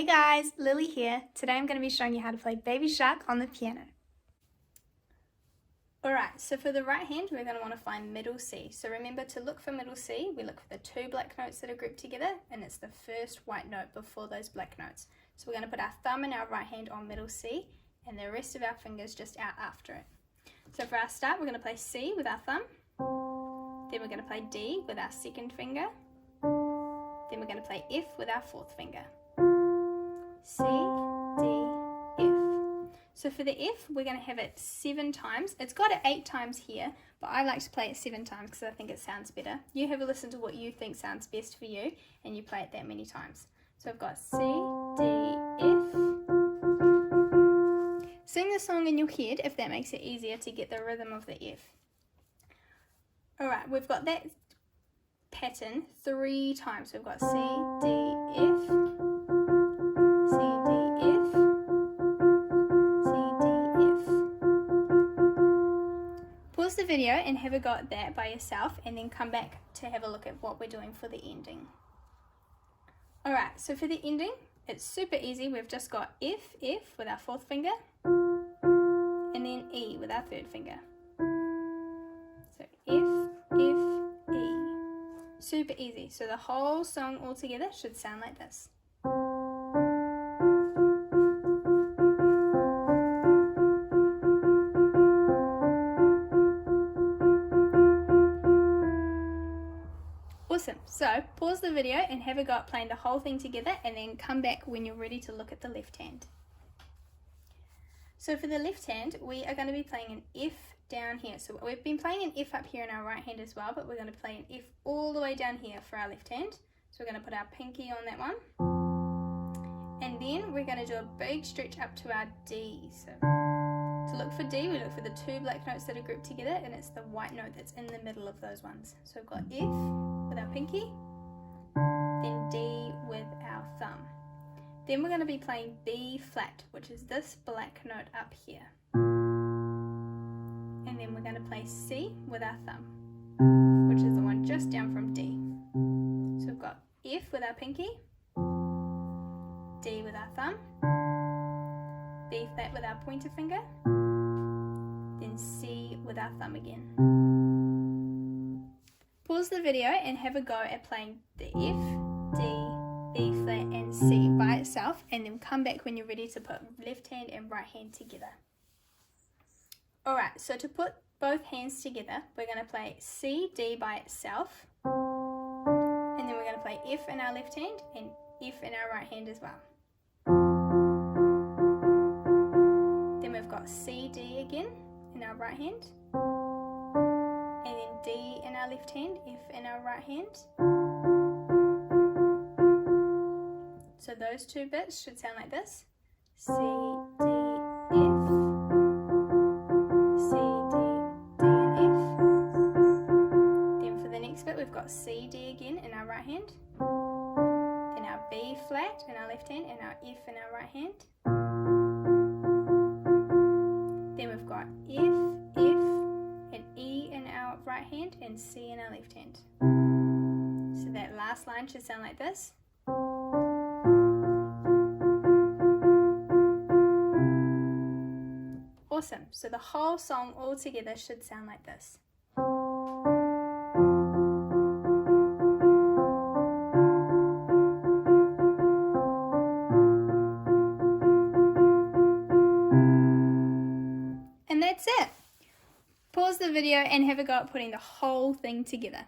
Hey guys, Lily here. Today I'm going to be showing you how to play Baby Shark on the piano. Alright, so for the right hand we're going to want to find middle C. So remember to look for middle C, we look for the two black notes that are grouped together and it's the first white note before those black notes. So we're going to put our thumb in our right hand on middle C and the rest of our fingers just out after it. So for our start we're going to play C with our thumb, then we're going to play D with our second finger, then we're going to play F with our fourth finger. C, D, F. So for the F, we're going to have it 7 times. It's got it 8 times here, but I like to play it 7 times because I think it sounds better. You have a listen to what you think sounds best for you, and you play it that many times. So I've got C, D, F. Sing the song in your head if that makes it easier to get the rhythm of the F. Alright, we've got that pattern 3 times. So we've got C, D, F. Pause the video and have a go at that by yourself and then come back to have a look at what we're doing for the ending. Alright, so for the ending, it's super easy. We've just got F, F with our fourth finger, and then E with our third finger. So F, F, E. Super easy. So the whole song all together should sound like this. Awesome, so pause the video and have a go at playing the whole thing together and then come back when you're ready to look at the left hand. So for the left hand, we are going to be playing an F down here. So we've been playing an F up here in our right hand as well, but we're going to play an F all the way down here for our left hand. So we're going to put our pinky on that one. And then we're going to do a big stretch up to our D. So to look for D, we look for the 2 black notes that are grouped together and it's the white note that's in the middle of those ones. So we've got F with our pinky, then D with our thumb. Then we're going to be playing B flat, which is this black note up here. And then we're going to play C with our thumb, which is the one just down from D. So we've got F with our pinky, D with our thumb, B flat with our pointer finger, then C with our thumb again. Pause the video and have a go at playing the F, D, B flat and C by itself and then come back when you're ready to put left hand and right hand together. Alright, so to put both hands together, we're going to play C, D by itself and then we're going to play F in our left hand and F in our right hand as well. Then we've got C, D again in our right hand. And then D in our left hand, F in our right hand. So those 2 bits should sound like this. C, D, F. C, D, D and F. Then for the next bit we've got C, D again in our right hand. Then our B flat in our left hand and our F in our right hand. Then we've got F, F and E in our right hand and C in our left hand. So that last line should sound like this. Awesome, so the whole song all together should sound like this. And that's it. Pause the video and have a go at putting the whole thing together.